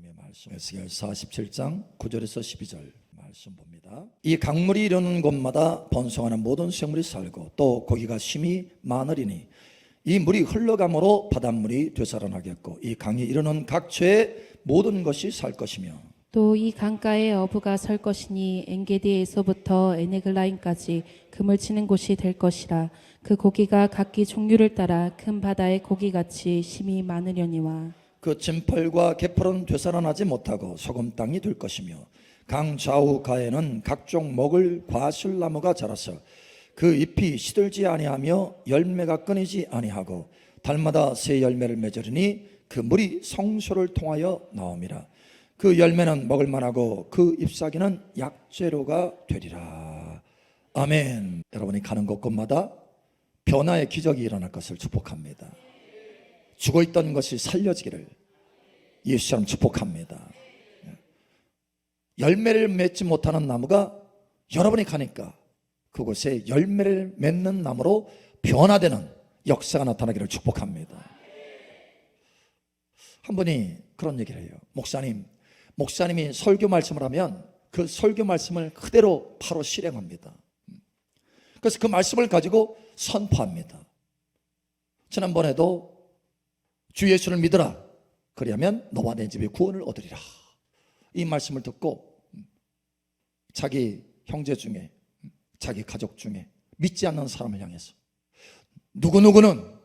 하나님의 말씀 에스겔 47장 9절에서 12절 말씀 봅니다. 이 강물이 이르는 곳마다 번성하는 모든 생물이 살고 또 고기가 심히 많으리니 이 물이 흘러감으로 바닷물이 되살아나겠고 이 강이 이르는 각처의 모든 것이 살 것이며 또 이 강가에 어부가 설 것이니 엔게디에서부터 에네글라임까지 그물 치는 곳이 될 것이라. 그 고기가 각기 종류를 따라 큰 바다의 고기같이 심히 많으려니와 그 진펄과 개펄은 되살아나지 못하고 소금 땅이 될 것이며 강 좌우 가에는 각종 먹을 과실나무가 자라서 그 잎이 시들지 아니하며 열매가 끊이지 아니하고 달마다 새 열매를 맺으리니 그 물이 성소를 통하여 나옴이라. 그 열매는 먹을 만하고 그 잎사귀는 약재료가 되리라. 아멘. 여러분이 가는 곳곳마다 변화의 기적이 일어날 것을 축복합니다. 죽어있던 것이 살려지기를 예수처럼 축복합니다. 열매를 맺지 못하는 나무가 여러분이 가니까 그곳에 열매를 맺는 나무로 변화되는 역사가 나타나기를 축복합니다. 한 분이 그런 얘기를 해요. 목사님이 설교 말씀을 하면 그 설교 말씀을 그대로 바로 실행합니다. 그래서 그 말씀을 가지고 선포합니다. 지난번에도 주 예수를 믿으라. 그리하면 너와 내 집이 구원을 얻으리라. 이 말씀을 듣고 자기 형제 중에 자기 가족 중에 믿지 않는 사람을 향해서 누구누구는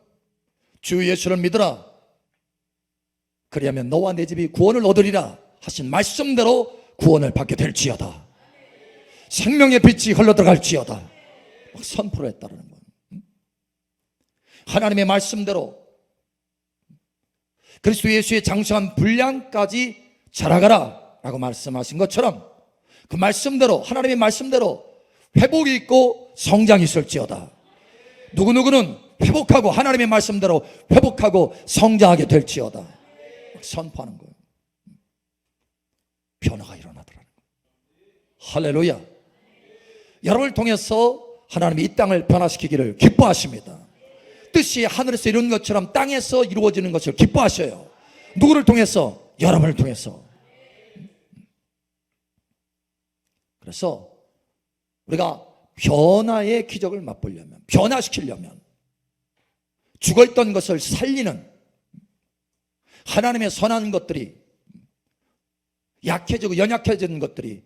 주 예수를 믿으라. 그리하면 너와 내 집이 구원을 얻으리라 하신 말씀대로 구원을 받게 될지어다. 생명의 빛이 흘러들어갈지어다. 막 선포를 했다는 거예요. 하나님의 말씀대로 그리스도 예수의 장성한 분량까지 자라가라 라고 말씀하신 것처럼 그 말씀대로 하나님의 말씀대로 회복이 있고 성장이 있을지어다. 누구누구는 회복하고 하나님의 말씀대로 회복하고 성장하게 될지어다. 선포하는 거예요. 변화가 일어나더라는 거예요. 할렐루야. 여러분을 통해서 하나님이 이 땅을 변화시키기를 기뻐하십니다. 뜻이 하늘에서 이루어진 것처럼 땅에서 이루어지는 것을 기뻐하셔요. 누구를 통해서? 여러분을 통해서. 그래서 우리가 변화의 기적을 맛보려면, 변화시키려면 죽어있던 것을 살리는 하나님의 선한 것들이, 약해지고 연약해지는 것들이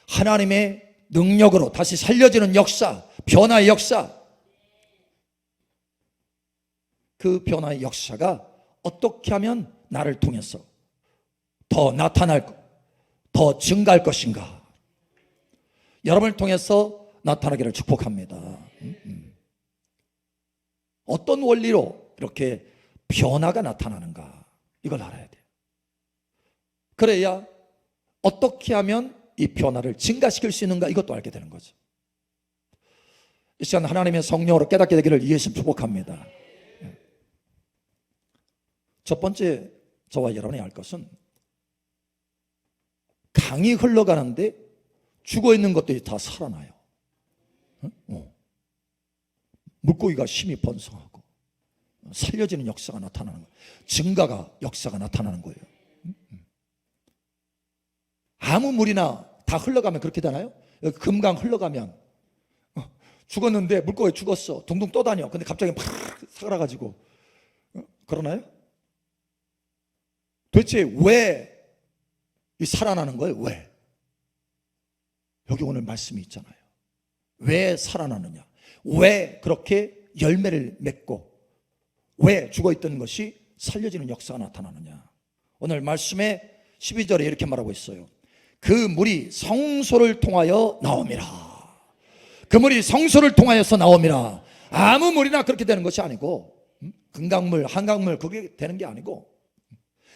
하나님의 능력으로 다시 살려지는 역사, 변화의 역사, 그 변화의 역사가 어떻게 하면 나를 통해서 더 나타날, 더 증가할 것인가, 여러분을 통해서 나타나기를 축복합니다. 어떤 원리로 이렇게 변화가 나타나는가, 이걸 알아야 돼요. 그래야 어떻게 하면 이 변화를 증가시킬 수 있는가, 이것도 알게 되는 거죠. 이 시간 하나님의 성령으로 깨닫게 되기를 예수 축복합니다. 첫 번째 저와 여러분이 알 것은 강이 흘러가는데 죽어있는 것들이 다 살아나요. 물고기가 힘이 번성하고 살려지는 역사가 나타나는 거예요. 증가가 역사가 나타나는 거예요. 아무 물이나 다 흘러가면 그렇게 되나요? 여기 금강 흘러가면 죽었는데 물고기 죽었어, 둥둥 떠다녀. 근데 갑자기 팍 살아가지고 그러나요? 도대체 왜 이 살아나는 거예요? 왜? 여기 오늘 말씀이 있잖아요. 왜 살아나느냐, 왜 그렇게 열매를 맺고 왜 죽어있던 것이 살려지는 역사가 나타나느냐. 오늘 말씀에 12절에 이렇게 말하고 있어요. 그 물이 성소를 통하여 나옴이라. 그 물이 성소를 통하여서 나옴이라. 아무 물이나 그렇게 되는 것이 아니고, 금강물, 한강물 그게 되는 게 아니고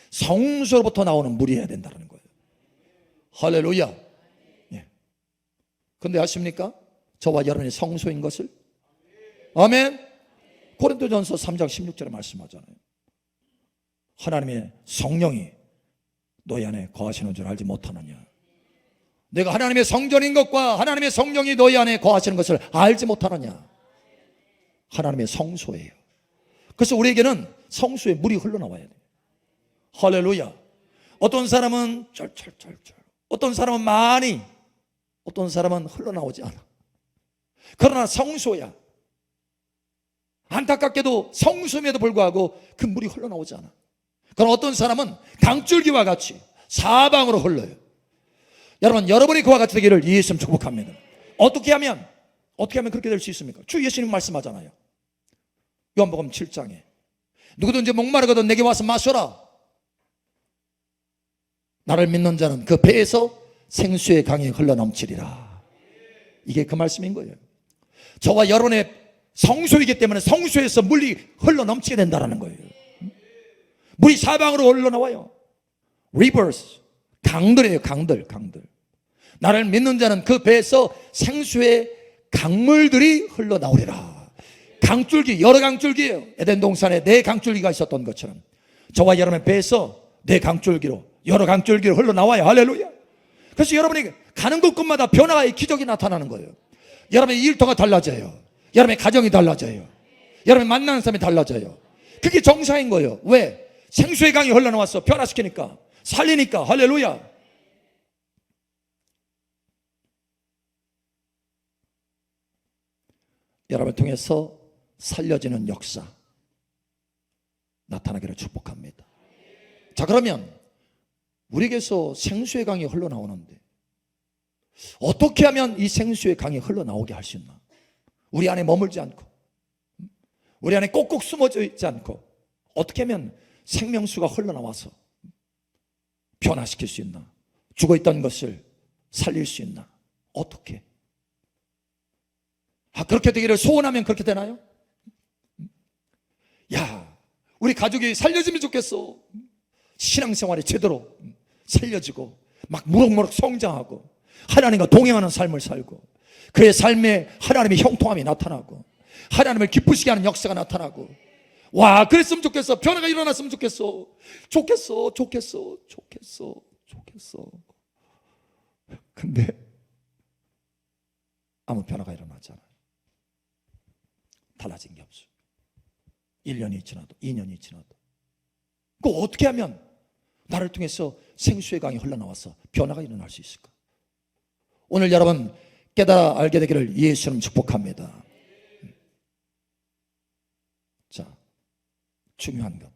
성소로부터 나오는 물이어야 된다는 거예요. 할렐루야. 예. 근데 아십니까? 저와 여러분이 성소인 것을? 아멘. 고린도전서 3장 16절에 말씀하잖아요. 하나님의 성령이 너희 안에 거하시는 줄 알지 못하느냐. 내가 하나님의 성전인 것과 하나님의 성령이 너희 안에 거하시는 것을 알지 못하느냐. 하나님의 성소예요. 그래서 우리에게는 성소에 물이 흘러나와야 돼요. 할렐루야. 어떤 사람은 쩔쩔쩔쩔, 어떤 사람은 많이, 어떤 사람은 흘러나오지 않아. 그러나 성소야. 안타깝게도 성소임에도 불구하고 그 물이 흘러나오지 않아. 그럼 어떤 사람은 강줄기와 같이 사방으로 흘러요. 여러분, 여러분이 그와 같이 되기를 예수님 축복합니다. 어떻게 하면 그렇게 될 수 있습니까? 주 예수님 말씀하잖아요. 요한복음 7장에 누구든지 목마르거든 내게 와서 마셔라. 나를 믿는 자는 그 배에서 생수의 강이 흘러넘치리라. 이게 그 말씀인 거예요. 저와 여러분의 성소이기 때문에 성소에서 물이 흘러넘치게 된다는 거예요. 물이 사방으로 흘러나와요. rivers, 강들이에요. 강들. 나를 믿는 자는 그 배에서 생수의 강물들이 흘러나오리라. 강줄기, 여러 강줄기예요. 에덴 동산에 네 강줄기가 있었던 것처럼 저와 여러분의 배에서 네 강줄기로, 여러 강줄기로 흘러나와요. 할렐루야. 그래서 여러분이 가는 곳곳마다 변화의 기적이 나타나는 거예요. 여러분의 일터가 달라져요. 여러분의 가정이 달라져요. 여러분이 만나는 사람이 달라져요. 그게 정상인 거예요. 왜? 생수의 강이 흘러나와서 변화시키니까, 살리니까. 할렐루야. 여러분을 통해서 살려지는 역사 나타나기를 축복합니다. 자, 그러면 우리에게서 생수의 강이 흘러나오는데 어떻게 하면 이 생수의 강이 흘러나오게 할 수 있나? 우리 안에 머물지 않고, 우리 안에 꼭꼭 숨어져 있지 않고 어떻게 하면 생명수가 흘러나와서 변화시킬 수 있나? 죽어있던 것을 살릴 수 있나? 어떻게? 그렇게 되기를 소원하면 그렇게 되나요? 야, 우리 가족이 살려지면 좋겠어. 신앙생활이 제대로 살려지고 막 무럭무럭 성장하고 하나님과 동행하는 삶을 살고 그의 삶에 하나님의 형통함이 나타나고 하나님을 기쁘시게 하는 역사가 나타나고, 와, 그랬으면 좋겠어. 변화가 일어났으면 좋겠어. 좋겠어. 근데 아무 변화가 일어나지 않아요. 달라진 게 없어요. 1년이 지나도 2년이 지나도. 그거 어떻게 하면 나를 통해서 생수의 강이 흘러나와서 변화가 일어날 수 있을까? 오늘 여러분 깨달아 알게 되기를 예수님 축복합니다. 자, 중요한 것,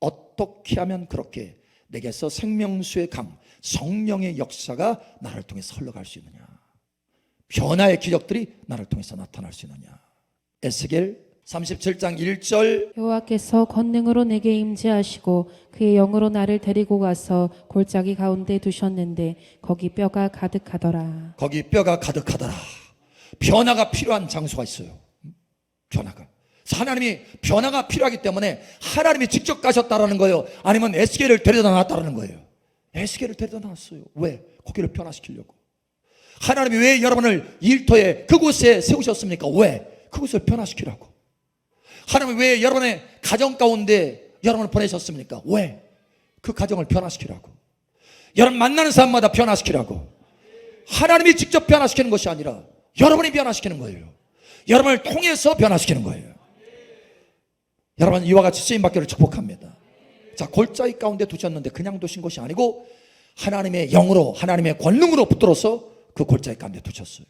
어떻게 하면 그렇게 내게서 생명수의 강, 성령의 역사가 나를 통해서 흘러갈 수 있느냐? 변화의 기적들이 나를 통해서 나타날 수 있느냐? 에스겔 37장 1절, 여호와께서 권능으로 내게 임재하시고 그의 영으로 나를 데리고 가서 골짜기 가운데 두셨는데 거기 뼈가 가득하더라. 거기 뼈가 가득하더라. 변화가 필요한 장소가 있어요. 변화가. 하나님이 변화가 필요하기 때문에 하나님이 직접 가셨다라는 거예요. 아니면 에스겔을 데려다 놨다라는 거예요. 에스겔을 데려다 놨어요. 왜? 거기를 변화시키려고. 하나님이 왜 여러분을 일터에 그곳에 세우셨습니까? 왜? 그곳을 변화시키라고. 하나님이 왜 여러분의 가정 가운데 여러분을 보내셨습니까? 왜? 그 가정을 변화시키라고. 여러분 만나는 사람마다 변화시키라고. 하나님이 직접 변화시키는 것이 아니라 여러분이 변화시키는 거예요. 여러분을 통해서 변화시키는 거예요. 여러분 이와 같이 쓰임받기를 축복합니다. 자, 골짜기 가운데 두셨는데 그냥 두신 것이 아니고 하나님의 영으로, 하나님의 권능으로 붙들어서 그 골짜기 가운데 두셨어요.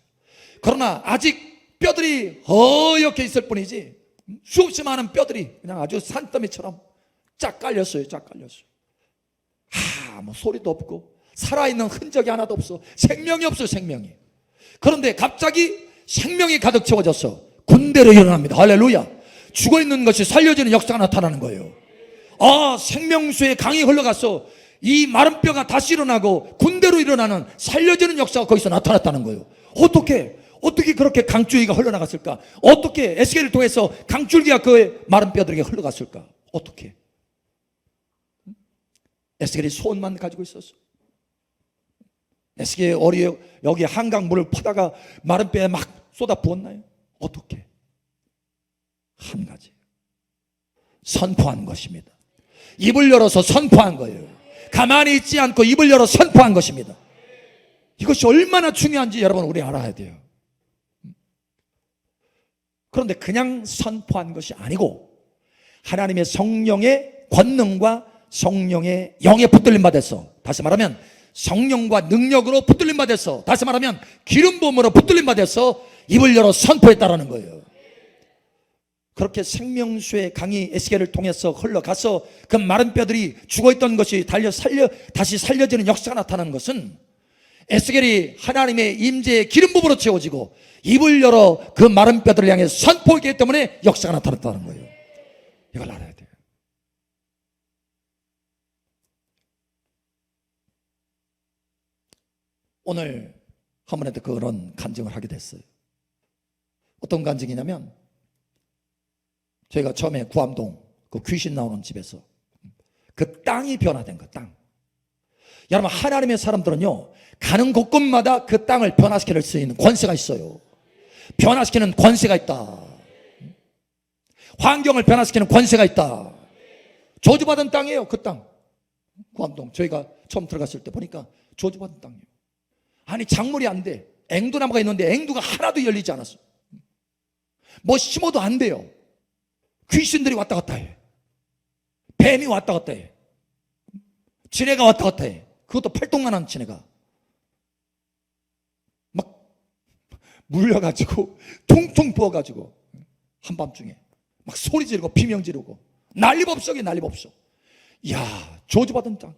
그러나 아직 뼈들이 허옇게 있을 뿐이지 수없이 많은 뼈들이 그냥 아주 산더미처럼 쫙 깔렸어요. 쫙 깔렸어요. 뭐 소리도 없고 살아있는 흔적이 하나도 없어. 생명이 없어요. 생명이. 그런데 갑자기 생명이 가득 채워져서 군대로 일어납니다. 할렐루야. 죽어있는 것이 살려지는 역사가 나타나는 거예요. 생명수의 강이 흘러가서 이 마른 뼈가 다시 일어나고 군대로 일어나는 살려지는 역사가 거기서 나타났다는 거예요. 어떻게 그렇게 강줄기가 흘러나갔을까? 어떻게 에스겔을 통해서 강줄기가 그 마른 뼈들에게 흘러갔을까? 어떻게? 에스겔이 소원만 가지고 있었어. 에스겔이 여기 한강 물을 퍼다가 마른 뼈에 막 쏟아 부었나요? 어떻게? 한 가지. 선포한 것입니다. 입을 열어서 선포한 거예요. 가만히 있지 않고 입을 열어 선포한 것입니다. 이것이 얼마나 중요한지 여러분 우리 알아야 돼요. 그런데 그냥 선포한 것이 아니고 하나님의 성령의 권능과 성령의 영에 붙들림 받았어. 다시 말하면 성령과 능력으로 붙들림 받았어. 다시 말하면 기름 부음으로 붙들림 받았어. 입을 열어 선포했다라는 거예요. 그렇게 생명수의 강이 에스겔을 통해서 흘러가서 그 마른 뼈들이 죽어있던 것이 다시 살려지는 역사가 나타나는 것은 에스겔이 하나님의 임재의 기름 부음으로 채워지고 입을 열어 그 마른 뼈들을 향해 선포했기 때문에 역사가 나타났다는 거예요. 이걸 알아야 돼요. 오늘 한 번에도 그런 간증을 하게 됐어요. 어떤 간증이냐면, 저희가 처음에 구암동 그 귀신 나오는 집에서 그 땅이 변화된 거, 땅. 여러분, 하나님의 사람들은요, 가는 곳곳마다 그 땅을 변화시킬 수 있는 권세가 있어요. 변화시키는 권세가 있다. 환경을 변화시키는 권세가 있다. 저주받은 땅이에요, 그 땅. 구암동 저희가 처음 들어갔을 때 보니까 저주받은 땅이에요. 아니, 작물이 안 돼. 앵두나무가 있는데 앵두가 하나도 열리지 않았어. 뭐 심어도 안 돼요. 귀신들이 왔다 갔다 해. 뱀이 왔다 갔다 해. 지네가 왔다 갔다 해. 그것도 팔동만한 지네가 막 물려가지고 통통 부어가지고 한밤중에 막 소리 지르고 비명 지르고 난리법석이에요, 난리법석. 이야, 저주받은 땅.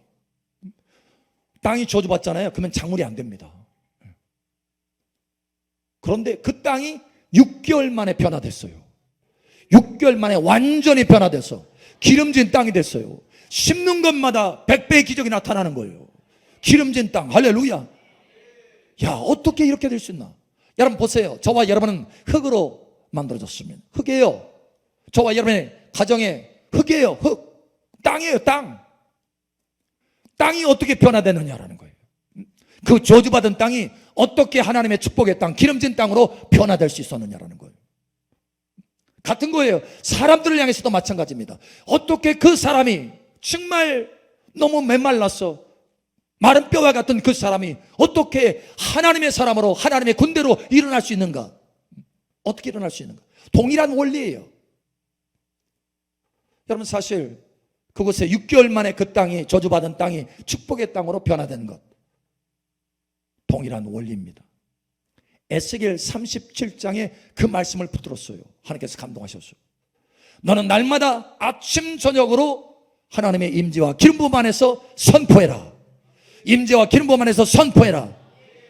땅이 저주받잖아요. 그러면 작물이 안 됩니다. 그런데 그 땅이 6개월 만에 변화됐어요. 6개월 만에 완전히 변화돼서 기름진 땅이 됐어요. 심는 것마다 100배의 기적이 나타나는 거예요. 기름진 땅, 할렐루야. 야, 어떻게 이렇게 될 수 있나? 여러분 보세요. 저와 여러분은 흙으로 만들어졌습니다. 흙이에요. 저와 여러분의 가정에 흙이에요. 흙. 땅이에요, 땅. 땅이 어떻게 변화되느냐라는 거예요. 그 저주받은 땅이 어떻게 하나님의 축복의 땅, 기름진 땅으로 변화될 수 있었느냐라는 거예요. 같은 거예요. 사람들을 향해서도 마찬가지입니다. 어떻게 그 사람이 정말 너무 메말랐어, 마른 뼈와 같은 그 사람이 어떻게 하나님의 사람으로, 하나님의 군대로 일어날 수 있는가? 어떻게 일어날 수 있는가? 동일한 원리예요. 여러분, 사실 그곳에 6개월 만에 그 땅이, 저주받은 땅이 축복의 땅으로 변화된 것, 동일한 원리입니다. 에스겔 37장에 그 말씀을 붙들었어요. 하나님께서 감동하셨어요. 너는 날마다 아침 저녁으로 하나님의 임재와 기름 부음 안에서 선포해라. 임재와 기름 부음 안에서 선포해라.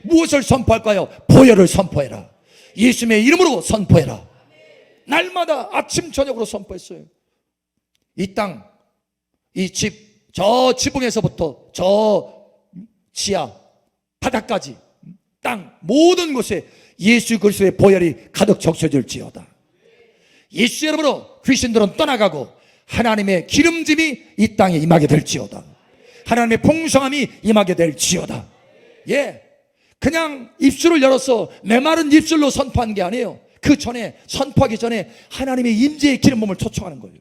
무엇을 선포할까요? 보혈을 선포해라. 예수님의 이름으로 선포해라. 날마다 아침 저녁으로 선포했어요. 이 땅, 이 집, 저 지붕에서부터 저 지하 바닥까지 땅 모든 곳에 예수 그리스도의 보혈이 가득 적셔질지어다. 예수 이름으로 귀신들은 떠나가고 하나님의 기름짐이 이 땅에 임하게 될지어다. 하나님의 풍성함이 임하게 될지어다. 예, 그냥 입술을 열어서 메마른 입술로 선포한 게 아니에요. 그 전에, 선포하기 전에 하나님의 임재의 기름 부음을 초청하는 거예요.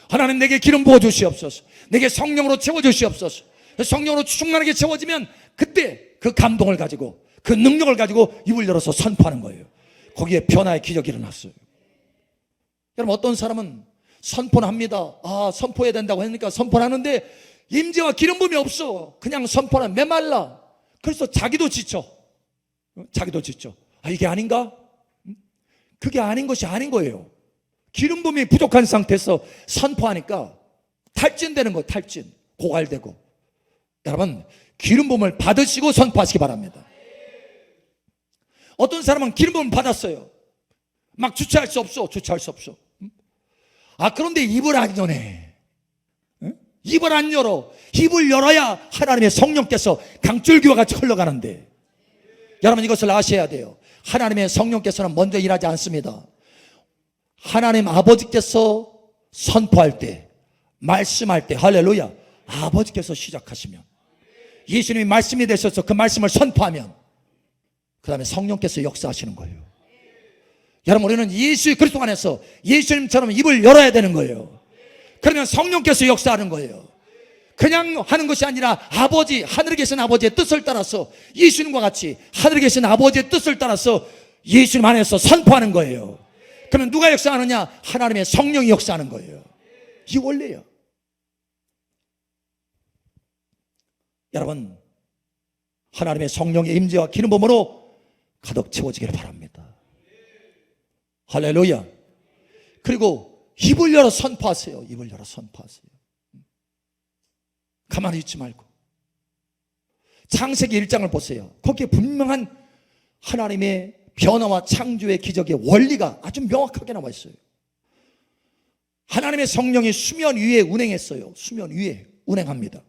하나님, 내게 기름 부어 주시옵소서. 내게 성령으로 채워 주시옵소서. 성령으로 충만하게 채워지면 그때 그 감동을 가지고, 그 능력을 가지고 입을 열어서 선포하는 거예요. 거기에 변화의 기적이 일어났어요. 여러분, 어떤 사람은 선포는 합니다. 아, 선포해야 된다고 하니까 선포를 하는데 임재와 기름 부음이 없어. 그냥 선포는 메말라. 그래서 자기도 지쳐. 자기도 지쳐. 아, 이게 아닌가? 그게 아닌 것이 아닌 거예요. 기름 부음이 부족한 상태에서 선포하니까 탈진되는 거예요. 탈진, 고갈되고. 여러분, 기름 부음을 받으시고 선포하시기 바랍니다. 어떤 사람은 기름 부음을 받았어요. 막 주체할 수 없어. 주체할 수 없어. 아, 그런데 입을 안 여네. 입을 안 열어. 입을 열어야 하나님의 성령께서 강줄기와 같이 흘러가는데, 여러분 이것을 아셔야 돼요. 하나님의 성령께서는 먼저 일하지 않습니다. 하나님 아버지께서 선포할 때, 말씀할 때, 할렐루야, 아버지께서 시작하시면, 예수님이 말씀이 되셔서 그 말씀을 선포하면 그 다음에 성령께서 역사하시는 거예요. 여러분, 우리는 예수 그리스도 안에서 예수님처럼 입을 열어야 되는 거예요. 그러면 성령께서 역사하는 거예요. 그냥 하는 것이 아니라 아버지, 하늘에 계신 아버지의 뜻을 따라서, 예수님과 같이 하늘에 계신 아버지의 뜻을 따라서 예수님 안에서 선포하는 거예요. 그러면 누가 역사하느냐? 하나님의 성령이 역사하는 거예요. 이 원리예요. 여러분, 하나님의 성령의 임재와 기름 부음으로 가득 채워지기를 바랍니다. 할렐루야. 그리고 입을 열어 선포하세요. 입을 열어 선포하세요. 가만히 있지 말고. 창세기 1장을 보세요. 거기에 분명한 하나님의 변화와 창조의 기적의 원리가 아주 명확하게 나와 있어요. 하나님의 성령이 수면 위에 운행했어요. 수면 위에 운행합니다.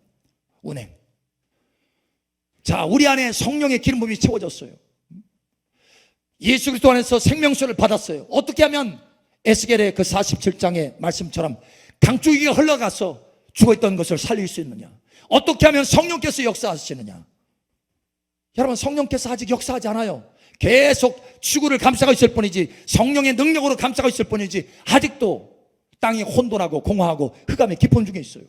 운행. 자, 우리 안에 성령의 기름 부음이 채워졌어요. 예수 그리스도 안에서 생명수를 받았어요. 어떻게 하면 에스겔의 그 47장의 말씀처럼 강줄기가 흘러가서 죽어있던 것을 살릴 수 있느냐? 어떻게 하면 성령께서 역사하시느냐? 여러분, 성령께서 아직 역사하지 않아요. 계속 지구를 감싸고 있을 뿐이지, 성령의 능력으로 감싸고 있을 뿐이지, 아직도 땅이 혼돈하고 공허하고 흑암의 깊은 중에 있어요.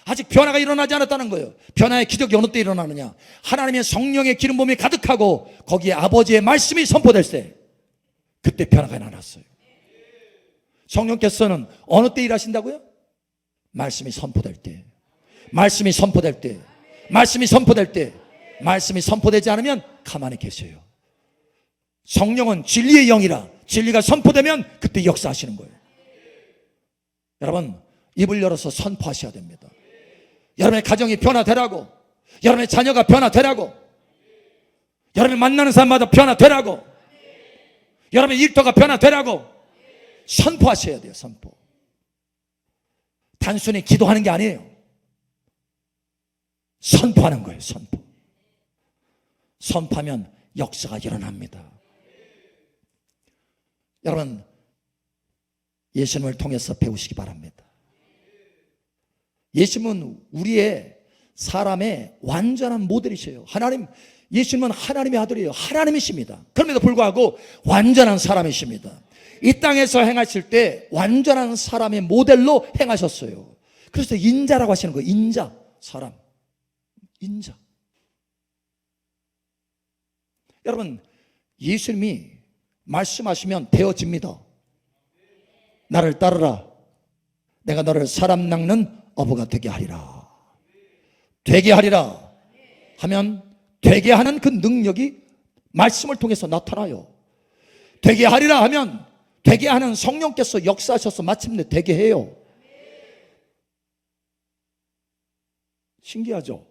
아직 변화가 일어나지 않았다는 거예요. 변화의 기적이 어느 때 일어나느냐? 하나님의 성령의 기름 부음이 가득하고 거기에 아버지의 말씀이 선포될 때, 그때 변화가 일어났어요. 성령께서는 어느 때 일하신다고요? 말씀이 선포될 때. 말씀이 선포될 때. 말씀이 선포될 때. 말씀이 선포되지 않으면 가만히 계세요. 성령은 진리의 영이라 진리가 선포되면 그때 역사하시는 거예요. 여러분, 입을 열어서 선포하셔야 됩니다. 여러분의 가정이 변화되라고, 여러분의 자녀가 변화되라고, 여러분이 만나는 사람마다 변화되라고, 여러분의 일터가 변화되라고 선포하셔야 돼요. 선포. 단순히 기도하는 게 아니에요. 선포하는 거예요. 선포. 선포하면 역사가 일어납니다. 여러분, 예수님을 통해서 배우시기 바랍니다. 예수님은 우리의 사람의 완전한 모델이셔요. 예수님은 하나님의 아들이에요. 하나님이십니다. 그럼에도 불구하고 완전한 사람이십니다. 이 땅에서 행하실 때 완전한 사람의 모델로 행하셨어요. 그래서 인자라고 하시는 거예요. 인자, 사람. 인자. 여러분, 예수님이 말씀하시면 되어집니다. 나를 따르라. 내가 너를 사람 낚는 어부가 되게 하리라. 되게 하리라 하면 되게 하는 그 능력이 말씀을 통해서 나타나요. 되게 하리라 하면 되게 하는 성령께서 역사하셔서 마침내 되게 해요. 신기하죠?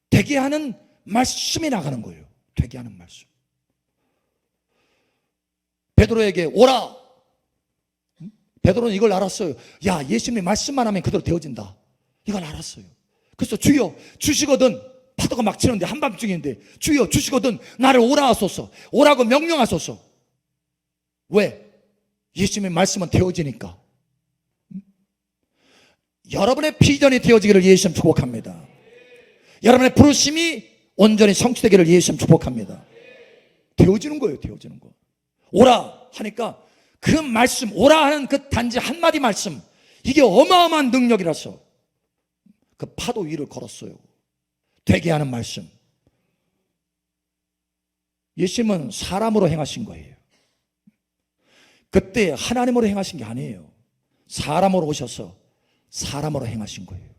되게 하는 말씀이 나가는 거예요. 되게 하는 말씀. 베드로에게 오라. 베드로는 이걸 알았어요. 야, 예수님이 말씀만 하면 그대로 되어진다. 이걸 알았어요. 그래서 주여 주시거든, 파도가 막 치는데 한밤중인데 주여 주시거든 나를 오라 하소서. 오라고 명령하소서. 왜? 예수님의 말씀은 되어지니까. 여러분의 비전이 되어지기를 예수님 축복합니다. 여러분의 부르심이 온전히 성취되기를 예수님 축복합니다. 되어지는 거예요. 되어지는 거. 오라 하니까 그 말씀, 오라 하는 그 단지 한마디 말씀, 이게 어마어마한 능력이라서 그 파도 위를 걸었어요. 되게 하는 말씀. 예수님은 사람으로 행하신 거예요. 그때 하나님으로 행하신 게 아니에요. 사람으로 오셔서 사람으로 행하신 거예요.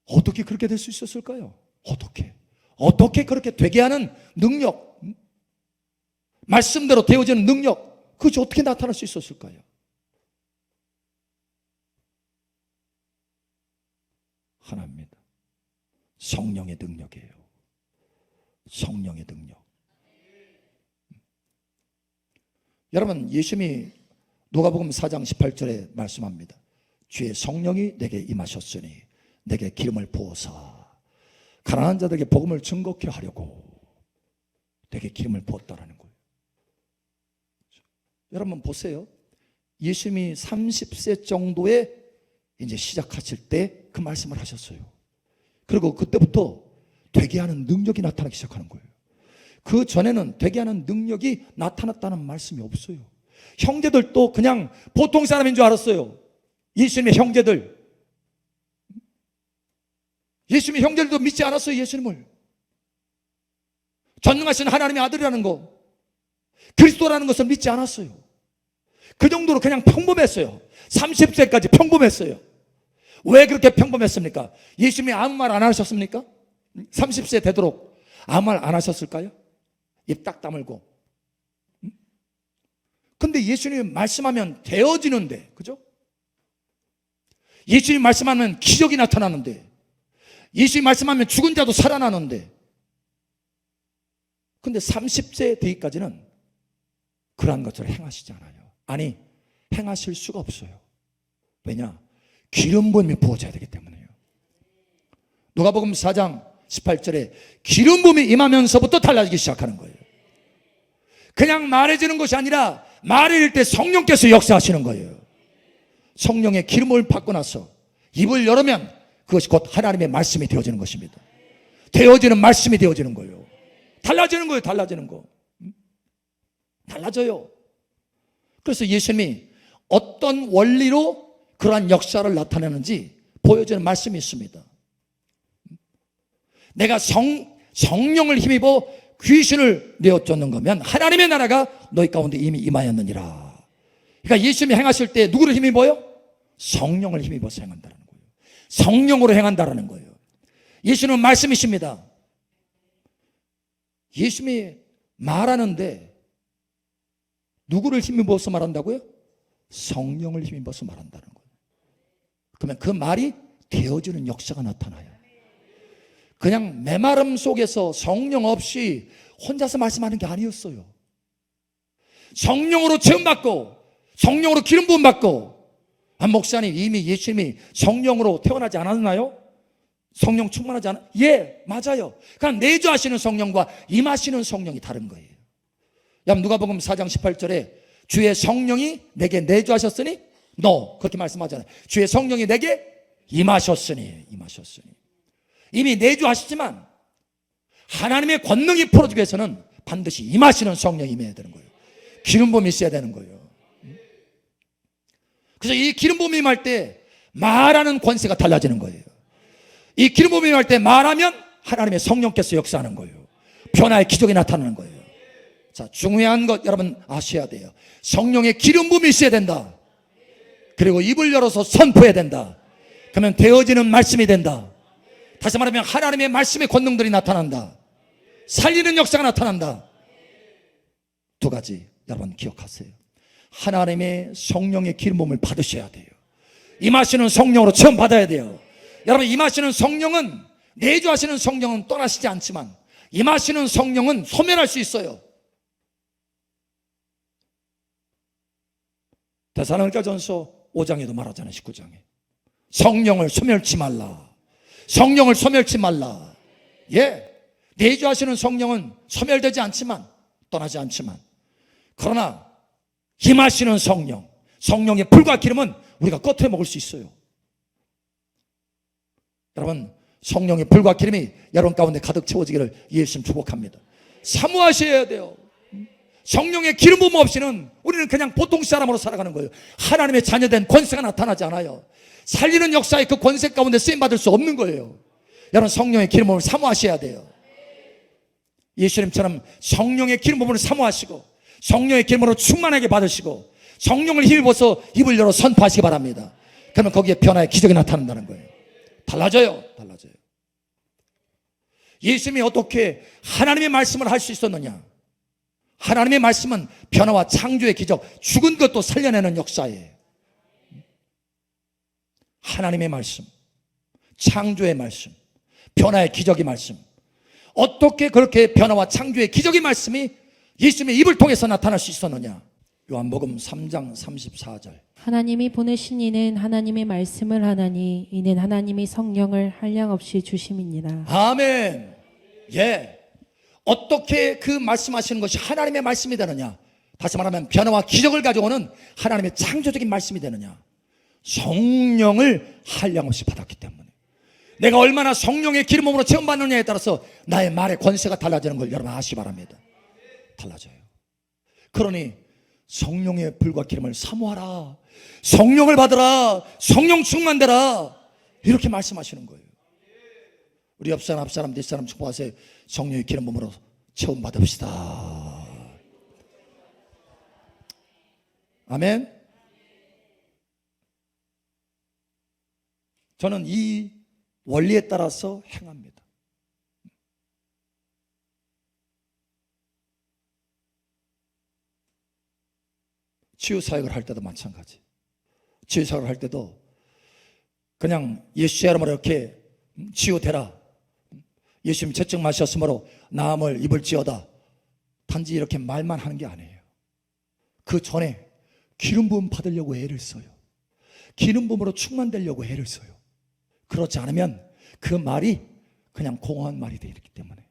어떻게 그렇게 될 수 있었을까요? 어떻게 그렇게 되게 하는 능력, 말씀대로 되어지는 능력, 그것이 어떻게 나타날 수 있었을까요? 하나입니다. 성령의 능력이에요. 성령의 능력. 여러분, 예수님이 누가복음 4장 18절에 말씀합니다. 주의 성령이 내게 임하셨으니 내게 기름을 부어서 가난한 자들에게 복음을 증거케 하려고 내게 기름을 부었다라는 거예요. 여러분 보세요. 예수님이 30세 정도에 이제 시작하실 때 그 말씀을 하셨어요. 그리고 그때부터 되게 하는 능력이 나타나기 시작하는 거예요. 그 전에는 되게 하는 능력이 나타났다는 말씀이 없어요. 형제들도 그냥 보통 사람인 줄 알았어요. 예수님의 형제들. 예수님의 형제들도 믿지 않았어요. 예수님을. 전능하신 하나님의 아들이라는 거, 그리스도라는 것을 믿지 않았어요. 그 정도로 그냥 평범했어요. 30세까지 평범했어요. 왜 그렇게 평범했습니까? 예수님이 아무 말 안 하셨습니까? 30세 되도록 아무 말 안 하셨을까요? 입 딱 다물고. 근데 예수님이 말씀하면 되어지는데, 그죠? 예수님이 말씀하면 기적이 나타나는데, 예수님이 말씀하면 죽은 자도 살아나는데, 근데 30세 되기까지는 그러한 것들을 행하시지 않아요. 아니, 행하실 수가 없어요. 왜냐? 기름 부음이 부어져야 되기 때문에요. 누가복음 4장 18절에 기름 부음이 임하면서부터 달라지기 시작하는 거예요. 그냥 말해주는 것이 아니라 말을 때 성령께서 역사하시는 거예요. 성령의 기름을 받고 나서 입을 열으면 그것이 곧 하나님의 말씀이 되어지는 것입니다. 되어지는 말씀이 되어지는 거예요. 달라지는 거예요. 달라지는 거. 달라져요. 그래서 예수님이 어떤 원리로 그러한 역사를 나타내는지 보여주는 말씀이 있습니다. 내가 성령을 힘입어 귀신을 내어쫓는 거면 하나님의 나라가 너희 가운데 이미 임하였느니라. 그러니까 예수님이 행하실 때 누구를 힘입어요? 성령을 힘입어서 행한다는 거예요. 성령으로 행한다는 거예요. 예수님은 말씀이십니다. 예수님이 말하는데 누구를 힘입어서 말한다고요? 성령을 힘입어서 말한다는 거예요. 그러면 그 말이 되어지는 역사가 나타나요. 그냥 메마름 속에서 성령 없이 혼자서 말씀하는 게 아니었어요. 성령으로 체험받고 성령으로 기름 부음 받고. 목사님, 이미 예수님이 성령으로 태어나지 않았나요? 성령 충만하지 않아? 예, 맞아요. 그러니까 내주하시는 성령과 임하시는 성령이 다른 거예요. 누가복음 4장 18절에 주의 성령이 내게 내주하셨으니 너 그렇게 말씀하잖아요. 주의 성령이 내게 임하셨으니. 이미 내주하시지만 하나님의 권능이 풀어지기 위해서는 반드시 임하시는 성령이 임해야 되는 거예요. 기름 부음이 있어야 되는 거예요. 그래서 이 기름 부음이 임할 때 말하는 권세가 달라지는 거예요. 이 기름 부음이 임할 때 말하면 하나님의 성령께서 역사하는 거예요. 변화의 기적이 나타나는 거예요. 자, 중요한 것 여러분 아셔야 돼요. 성령의 기름 부음이 있어야 된다. 그리고 입을 열어서 선포해야 된다. 그러면 되어지는 말씀이 된다. 다시 말하면 하나님의 말씀의 권능들이 나타난다. 살리는 역사가 나타난다. 두 가지 여러분 기억하세요. 하나님의 성령의 기름 부음을 받으셔야 돼요. 임하시는 성령으로 체험 받아야 돼요. 여러분, 임하시는 성령은, 내주하시는 성령은 떠나시지 않지만 임하시는 성령은 소멸할 수 있어요. 데살로니가전서 5장에도 말하잖아요. 19장에 성령을 소멸치 말라. 성령을 소멸치 말라. 예, 내주하시는 성령은 소멸되지 않지만, 떠나지 않지만, 그러나 임하시는 성령, 성령의 불과 기름은 우리가 겉에 먹을 수 있어요. 여러분, 성령의 불과 기름이 여러분 가운데 가득 채워지기를 예수님 축복합니다. 사모하셔야 돼요. 성령의 기름 부음 없이는 우리는 그냥 보통 사람으로 살아가는 거예요. 하나님의 자녀된 권세가 나타나지 않아요. 살리는 역사의 그 권세 가운데 쓰임받을 수 없는 거예요. 여러분, 성령의 기름 부음을 사모하셔야 돼요. 예수님처럼 성령의 기름 부음을 사모하시고 성령의 기름으로 충만하게 받으시고 성령을 힘입어서 입을 열어 선포하시기 바랍니다. 그러면 거기에 변화의 기적이 나타난다는 거예요. 달라져요. 예수님이 어떻게 하나님의 말씀을 할 수 있었느냐? 하나님의 말씀은 변화와 창조의 기적, 죽은 것도 살려내는 역사예요. 하나님의 말씀, 창조의 말씀, 변화의 기적의 말씀. 어떻게 그렇게 변화와 창조의 기적의 말씀이 예수님의 입을 통해서 나타날 수 있었느냐? 요한복음 3장 34절. 하나님이 보내신 이는 하나님의 말씀을 하나니 이는 하나님이 성령을 한량없이 주심이니라. 아멘. 예. 어떻게 그 말씀하시는 것이 하나님의 말씀이 되느냐? 다시 말하면 변화와 기적을 가져오는 하나님의 창조적인 말씀이 되느냐? 성령을 한량없이 받았기 때문에. 내가 얼마나 성령의 기름 부음으로 체험받느냐에 따라서 나의 말의 권세가 달라지는 걸 여러분 아시기 바랍니다. 달라져요. 그러니 성령의 불과 기름을 사모하라. 성령을 받으라. 성령 충만되라. 이렇게 말씀하시는 거예요. 우리 옆사람, 앞사람, 뒷사람 축복하세요. 성령의 기름 부음으로 체험 받읍시다. 아멘. 저는 이 원리에 따라서 행합니다. 치유사역을 할 때도 마찬가지. 치유사역을 할 때도 그냥 예수의 이름으로 이렇게 치유되라, 예수님 채찍 마셨으므로 나음을 입을지어다, 단지 이렇게 말만 하는 게 아니에요. 그 전에 기름 부음 받으려고 애를 써요. 기름 부음으로 충만되려고 애를 써요. 그렇지 않으면 그 말이 그냥 공허한 말이 되기 때문에,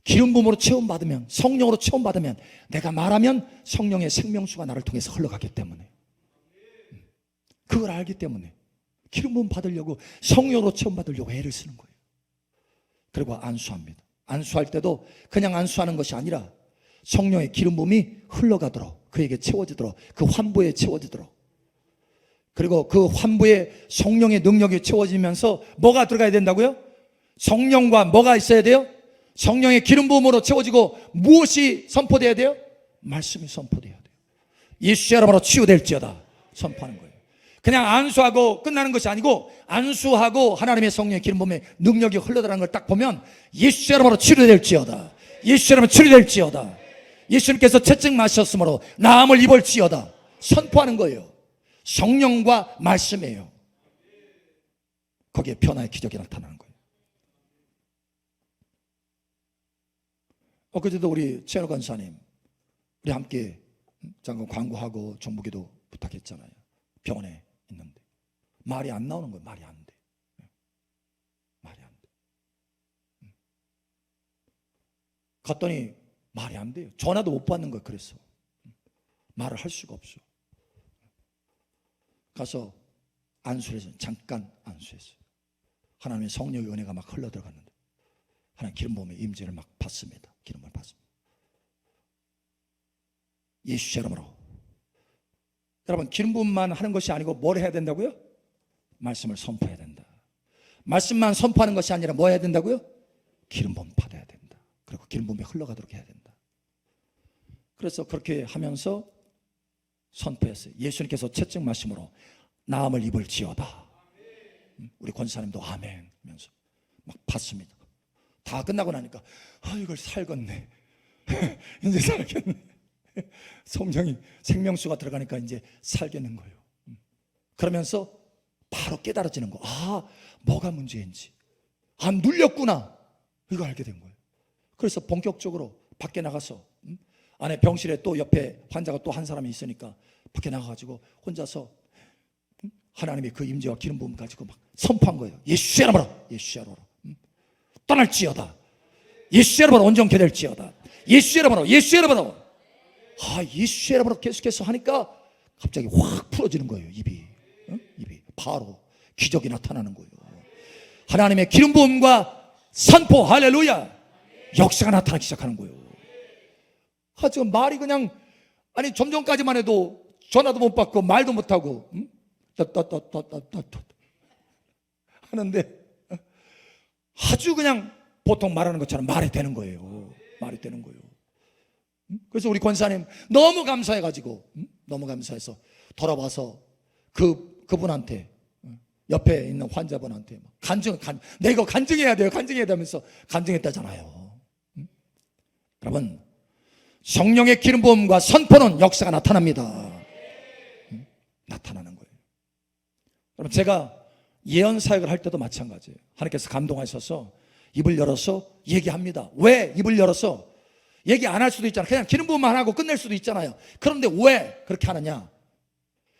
기름 부음으로 체험받으면, 성령으로 체험받으면, 내가 말하면 성령의 생명수가 나를 통해서 흘러가기 때문에, 그걸 알기 때문에 기름 부음 받으려고, 성령으로 체험받으려고 애를 쓰는 거예요. 그리고 안수합니다. 안수할 때도 그냥 안수하는 것이 아니라 성령의 기름 부음이 흘러가도록, 그에게 채워지도록, 그 환부에 채워지도록, 그리고 그 환부에 성령의 능력이 채워지면서 뭐가 들어가야 된다고요? 성령과 뭐가 있어야 돼요? 성령의 기름 부음으로 채워지고 무엇이 선포돼야 돼요? 말씀이 선포돼야 돼요. 예수의 이름으로 치유될지어다 선포하는 거예요. 그냥 안수하고 끝나는 것이 아니고, 안수하고 하나님의 성령의 기름 부음의 능력이 흘러들어가는 걸 딱 보면 예수의 이름으로 치료될지어다, 예수의 이름으로 치료될지어다, 예수님께서 채찍 마셨으므로 나음을 입을지어다 선포하는 거예요. 성령과 말씀이에요. 거기에 변화의 기적이 나타나는 거예요. 엊그제도 우리 최현호 권사님, 우리 함께 잠깐 광고하고 정부기도 부탁했잖아요. 병원에 있는데 말이 안 나오는 거예요. 말이 안 돼. 말이 안 돼. 갔더니 말이 안 돼요. 전화도 못 받는 거예요. 그래서 말을 할 수가 없어. 가서 안수를 해서 잠깐 안수했어요. 하나님의 성령의 은혜가 막 흘러들어갔는데 하나님 기름 부음의 임재를 막 받습니다. 기름을 받습니다. 예수의 이름으로. 여러분, 기름 부음만 하는 것이 아니고 뭘 해야 된다고요? 말씀을 선포해야 된다. 말씀만 선포하는 것이 아니라 뭐 해야 된다고요? 기름 부음 받아야 된다. 그리고 기름 부음이 흘러가도록 해야 된다. 그래서 그렇게 하면서 선포했어요. 예수님께서 채찍 마심으로 나음을 입을지어다. 우리 권사님도 아멘 하면서 막 받습니다. 다 끝나고 나니까 이걸 살겠네. 이제 살겠네. 성령이 생명수가 들어가니까 이제 살겠는 거예요. 그러면서 바로 깨달아지는 거. 뭐가 문제인지. 눌렸구나. 이거 알게 된 거예요. 그래서 본격적으로 밖에 나가서, 안에 병실에 또 옆에 환자가 또 한 사람이 있으니까 밖에 나가가지고 혼자서 하나님의 그 임재와 기름 부음 가지고 막 선포한 거예요. 예수의 이름으로, 예수의 이름으로 떠날지어다. 예수의 이름으로 온전케 될지어다. 예수의 이름으로, 예수의 이름으로. 예수의 이름으로 계속해서 하니까 갑자기 확 풀어지는 거예요. 입이 바로 기적이 나타나는 거예요. 하나님의 기름 부음과 선포, 할렐루야, 역사가 나타나기 시작하는 거예요. 지금 말이 그냥, 좀 전까지만 해도 전화도 못 받고 말도 못 하고 하는데 아주 그냥 보통 말하는 것처럼 말이 되는 거예요. 말이 되는 거예요. 그래서 우리 권사님 너무 감사해가지고, 너무 감사해서 돌아와서 그분한테, 옆에 있는 환자분한테 내가 이거 간증해야 돼요, 간증해야 되면서 간증했다잖아요. 여러분, 성령의 기름 부음과 선포는 역사가 나타납니다. 나타나는 거예요. 여러분, 제가 예언 사역을 할 때도 마찬가지예요. 하나님께서 감동하셔서 입을 열어서 얘기합니다. 왜 입을 열어서? 얘기 안 할 수도 있잖아요. 그냥 기름 부음만 하고 끝낼 수도 있잖아요. 그런데 왜 그렇게 하느냐?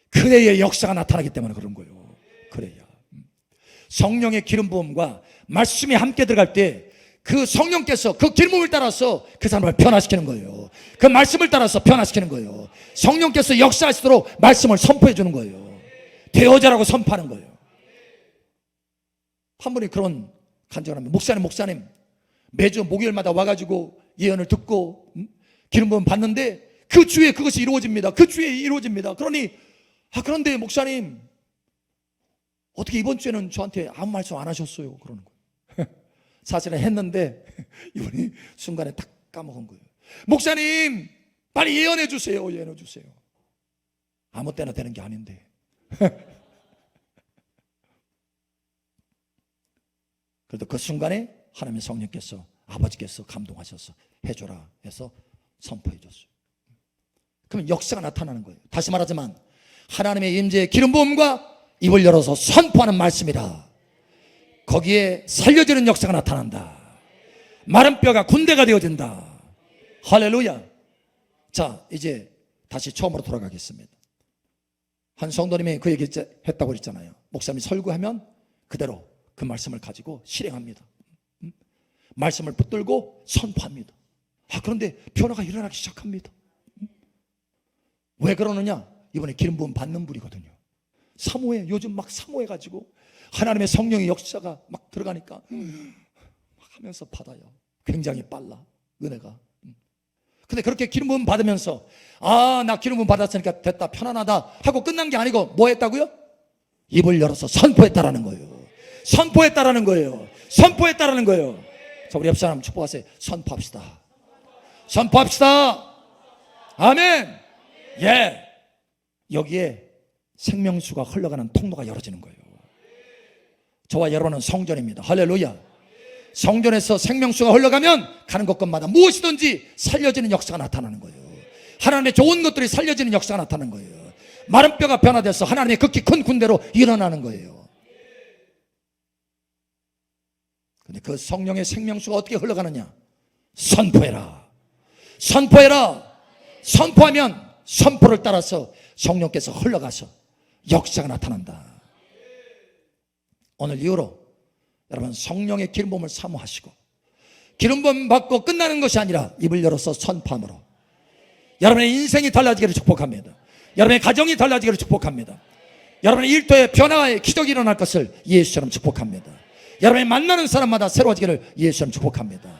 그래야 역사가 나타나기 때문에 그런 거예요. 그래야. 성령의 기름 부음과 말씀이 함께 들어갈 때 그 성령께서 그 기름 부음을 따라서 그 사람을 변화시키는 거예요. 그 말씀을 따라서 변화시키는 거예요. 성령께서 역사하시도록 말씀을 선포해 주는 거예요. 되어자라고 선포하는 거예요. 한 분이 그런 간증을 합니다. 목사님 매주 목요일마다 와가지고 예언을 듣고 기름 부음 받는데 그 주에 그것이 이루어집니다. 그 주에 이루어집니다. 그런데 목사님, 어떻게 이번 주에는 저한테 아무 말씀 안 하셨어요? 그러는 거예요. 사실은 했는데 이분이 순간에 딱 까먹은 거예요. 목사님, 빨리 예언해 주세요. 예언해 주세요. 아무 때나 되는 게 아닌데. 그래도 그 순간에 하나님의 성령께서, 아버지께서 감동하셔서 해줘라 해서 선포해 줬어요. 그러면 역사가 나타나는 거예요. 다시 말하지만 하나님의 임재의 기름 부음과 입을 열어서 선포하는 말씀이라 거기에 살려지는 역사가 나타난다. 마른 뼈가 군대가 되어진다. 할렐루야. 자, 이제 다시 처음으로 돌아가겠습니다. 한 성도님이 그 얘기 했다고 그랬잖아요. 목사님이 설교하면 그대로 그 말씀을 가지고 실행합니다. 말씀을 붙들고 선포합니다. 그런데 변화가 일어나기 시작합니다. 왜 그러느냐? 이번에 기름 부음 받는 분이거든요. 사모해, 요즘 막 사모해가지고 하나님의 성령의 역사가 막 들어가니까 막 하면서 받아요. 굉장히 빨라, 은혜가. 근데 그렇게 기름 부음 받으면서 나 기름 부음 받았으니까 됐다, 편안하다 하고 끝난 게 아니고 뭐 했다고요? 입을 열어서 선포했다라는 거예요. 선포했다라는 거예요. 선포했다라는 거예요. 자, 우리 옆 사람 축복하세요. 선포합시다. 선포합시다. 아멘. 예. 여기에 생명수가 흘러가는 통로가 열어지는 거예요. 저와 여러분은 성전입니다. 할렐루야. 성전에서 생명수가 흘러가면 가는 곳곳마다 무엇이든지 살려지는 역사가 나타나는 거예요. 하나님의 좋은 것들이 살려지는 역사가 나타나는 거예요. 마른 뼈가 변화돼서 하나님의 극히 큰 군대로 일어나는 거예요. 근데 그 성령의 생명수가 어떻게 흘러가느냐? 선포해라. 선포해라. 선포하면 선포를 따라서 성령께서 흘러가서 역사가 나타난다. 오늘 이후로 여러분 성령의 기름 부음을 사모하시고 기름 부음 받고 끝나는 것이 아니라 입을 열어서 선포함으로 여러분의 인생이 달라지기를 축복합니다. 여러분의 가정이 달라지기를 축복합니다. 여러분의 일터에 변화의 기적이 일어날 것을 예수처럼 축복합니다. 여러분이 만나는 사람마다 새로워지기를 예수처럼 축복합니다.